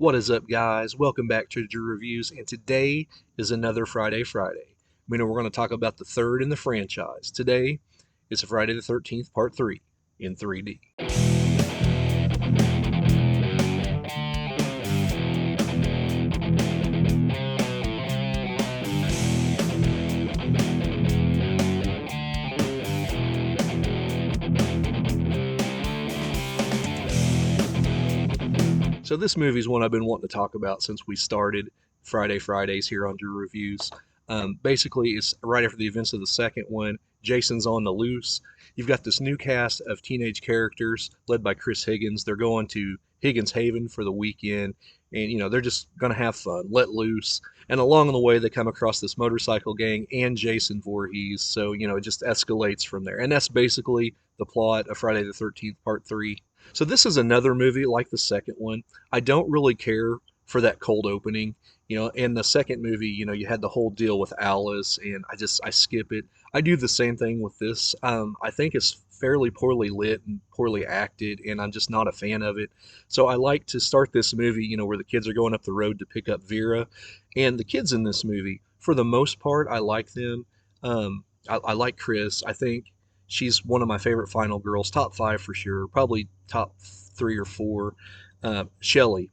What is up, guys? Welcome back to Drew Reviews, and today is another Friday. Meaning we're going to talk about the third in the franchise. Today is Friday the 13th, Part 3 in 3D. So this movie is one I've been wanting to talk about since we started Fridays here on Drew Reviews. Basically, it's right after the events of the second one. Jason's on the loose. You've got this new cast of teenage characters led by Chris Higgins. They're going to Higgins Haven for the weekend, and they're just going to have fun, let loose. And along the way, they come across this motorcycle gang and Jason Voorhees. So it just escalates from there, and that's basically the plot of Friday the 13th Part 3. So this is another movie like the second one. I don't really care for that cold opening. In the second movie, you had the whole deal with Alice, and I skip it. I do the same thing with this. I think it's fairly poorly lit and poorly acted, and I'm just not a fan of it. So I like to start this movie, where the kids are going up the road to pick up Vera, and the kids in this movie, for the most part, I like them. I like Chris. I think she's one of my favorite final girls, top five for sure, probably top three or four. Shelley.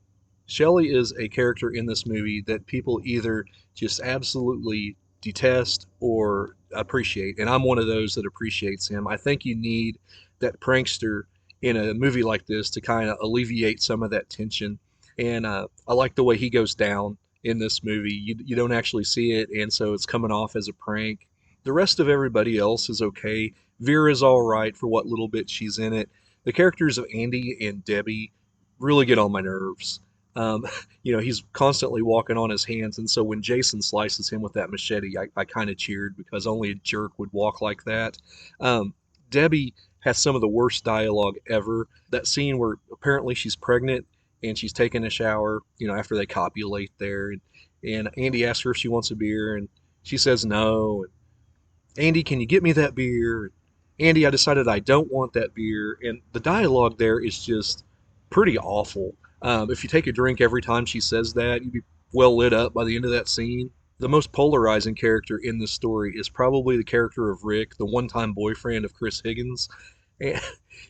Shelley is a character in this movie that people either just absolutely detest or appreciate, and I'm one of those that appreciates him. I think you need that prankster in a movie like this to kind of alleviate some of that tension, and I like the way he goes down in this movie. You don't actually see it, and so it's coming off as a prank. The rest of everybody else is okay. Vera's all right for what little bit she's in it. The characters of Andy and Debbie really get on my nerves. Um, he's constantly walking on his hands, and so when Jason slices him with that machete, I kind of cheered because only a jerk would walk like that. Debbie has some of the worst dialogue ever. That scene where apparently she's pregnant and she's taking a shower, after they copulate there, and Andy asks her if she wants a beer, and she says no. Andy, can you get me that beer? Andy, I decided I don't want that beer. And the dialogue there is just pretty awful. If you take a drink every time she says that, you'd be well lit up by the end of that scene. The most polarizing character in this story is probably the character of Rick, the one-time boyfriend of Chris Higgins. And,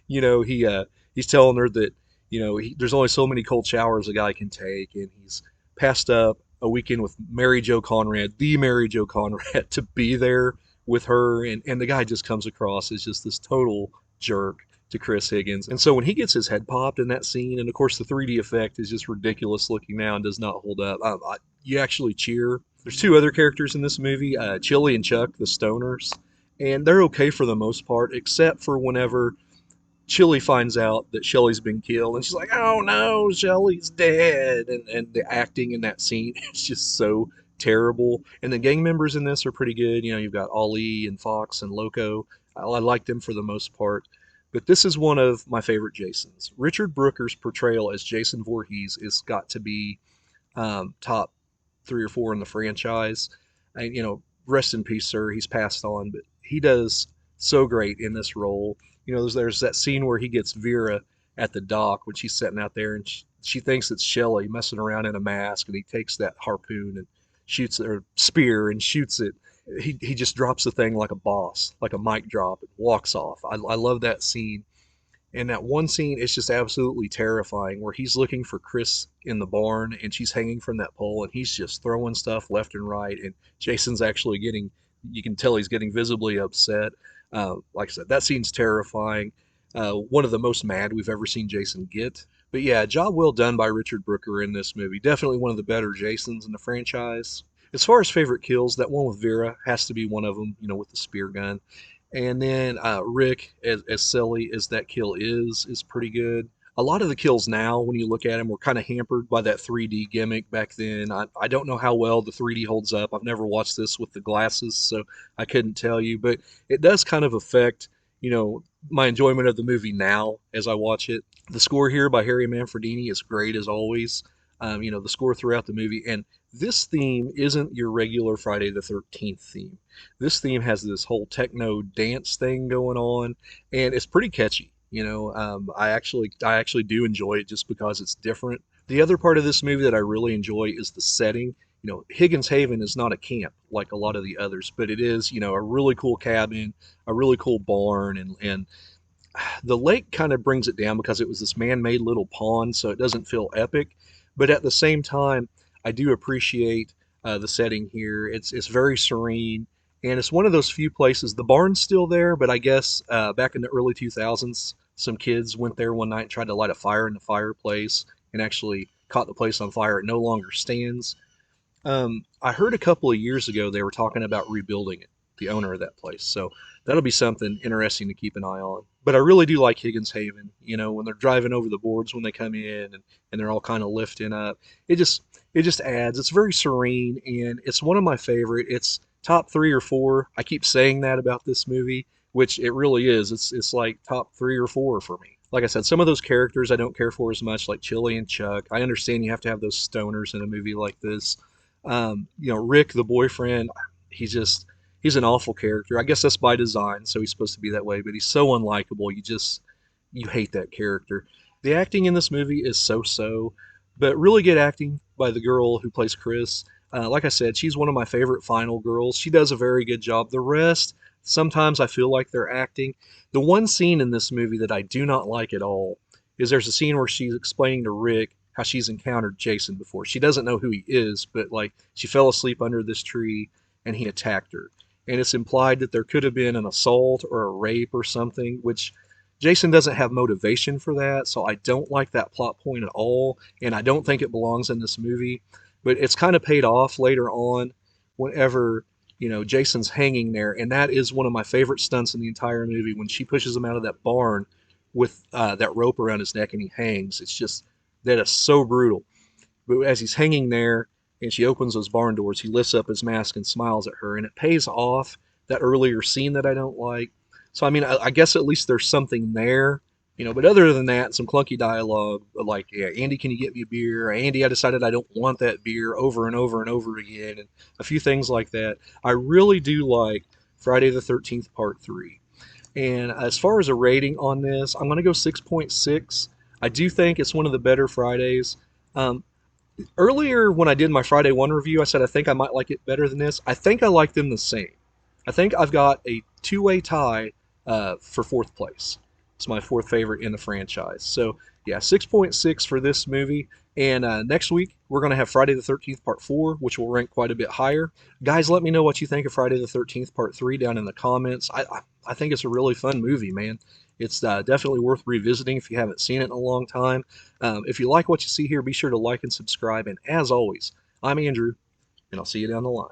he's telling her that, there's only so many cold showers a guy can take, and he's passed up a weekend with Mary Jo Conrad, the Mary Jo Conrad, to be there with her, and the guy just comes across as just this total jerk to Chris Higgins. And so when he gets his head popped in that scene, and of course the 3D effect is just ridiculous looking now and does not hold up, you actually cheer. There's two other characters in this movie, Chili and Chuck, the stoners, and they're okay for the most part, except for whenever Chili finds out that Shelly's been killed, and she's like, "Oh no, Shelly's dead!" And the acting in that scene is just so terrible. And the gang members in this are pretty good. You've got Ali and Fox and Loco. I like them for the most part. But this is one of my favorite Jasons. Richard Brooker's portrayal as Jason Voorhees has got to be top three or four in the franchise. And rest in peace, sir. He's passed on, but he does so great in this role. There's that scene where he gets Vera at the dock when she's sitting out there, and she thinks it's Shelley messing around in a mask, and he takes that harpoon and shoots or spear and shoots it. He just drops the thing like a boss, like a mic drop, and walks off. I love that scene. And that one scene is just absolutely terrifying where he's looking for Chris in the barn and she's hanging from that pole and he's just throwing stuff left and right. And Jason's actually you can tell he's getting visibly upset. Like I said, that scene's terrifying. One of the most mad we've ever seen Jason get. But yeah, job well done by Richard Brooker in this movie. Definitely one of the better Jasons in the franchise. As far as favorite kills, that one with Vera has to be one of them, with the spear gun. And then Rick, as silly as that kill is pretty good. A lot of the kills now, when you look at them, were kind of hampered by that 3D gimmick back then. I don't know how well the 3D holds up. I've never watched this with the glasses, so I couldn't tell you. But it does kind of affect, my enjoyment of the movie now as I watch it. The score here by Harry Manfredini is great as always. The score throughout the movie. And this theme isn't your regular Friday the 13th theme. This theme has this whole techno dance thing going on, and it's pretty catchy. I actually do enjoy it just because it's different The other part of this movie that I really enjoy is the setting. Higgins Haven is not a camp like a lot of the others, but it is, a really cool cabin, a really cool barn, and the lake kind of brings it down because it was this man-made little pond, so it doesn't feel epic. But at the same time, I do appreciate the setting here. It's very serene, and it's one of those few places. The barn's still there, but I guess back in the early 2000s, some kids went there one night and tried to light a fire in the fireplace and actually caught the place on fire. It no longer stands. I heard a couple of years ago they were talking about rebuilding it, the owner of that place. So that'll be something interesting to keep an eye on. But I really do like Higgins Haven. When they're driving over the boards when they come in and they're all kind of lifting up. It just adds. It's very serene and it's one of my favorite. It's top 3 or 4. I keep saying that about this movie, which it really is. It's like top 3 or 4 for me. Like I said, some of those characters I don't care for as much, like Chili and Chuck. I understand you have to have those stoners in a movie like this. Rick, the boyfriend, he's an awful character. I guess that's by design, so he's supposed to be that way, but he's so unlikable. You hate that character. The acting in this movie is so, but really good acting by the girl who plays Chris. Like I said, she's one of my favorite final girls. She does a very good job. The rest, sometimes I feel like they're acting. The one scene in this movie that I do not like at all is there's a scene where she's explaining to Rick how she's encountered Jason before. She doesn't know who he is, but like she fell asleep under this tree and he attacked her. And it's implied that there could have been an assault or a rape or something, which Jason doesn't have motivation for that, so I don't like that plot point at all, and I don't think it belongs in this movie. But it's kind of paid off later on whenever, Jason's hanging there, and that is one of my favorite stunts in the entire movie when she pushes him out of that barn with that rope around his neck and he hangs. It's just that is so brutal. But as he's hanging there and she opens those barn doors, he lifts up his mask and smiles at her, and it pays off that earlier scene that I don't like. So, I mean, I guess at least there's something there, but other than that, some clunky dialogue like, yeah, Andy, can you get me a beer? Andy, I decided I don't want that beer over and over and over again, and a few things like that. I really do like Friday the 13th Part 3. And as far as a rating on this, I'm going to go 6.6. I do think it's one of the better Fridays. Um, Earlier, when I did my Friday 1 review, I said I think I might like it better than this. I think I like them the same. I think I've got a two-way tie for fourth place. It's my fourth favorite in the franchise. So, yeah, 6.6 for this movie. And next week, we're going to have Friday the 13th Part 4, which will rank quite a bit higher. Guys, let me know what you think of Friday the 13th Part 3 down in the comments. I think it's a really fun movie, man. It's definitely worth revisiting if you haven't seen it in a long time. If you like what you see here, be sure to like and subscribe. And as always, I'm Andrew, and I'll see you down the line.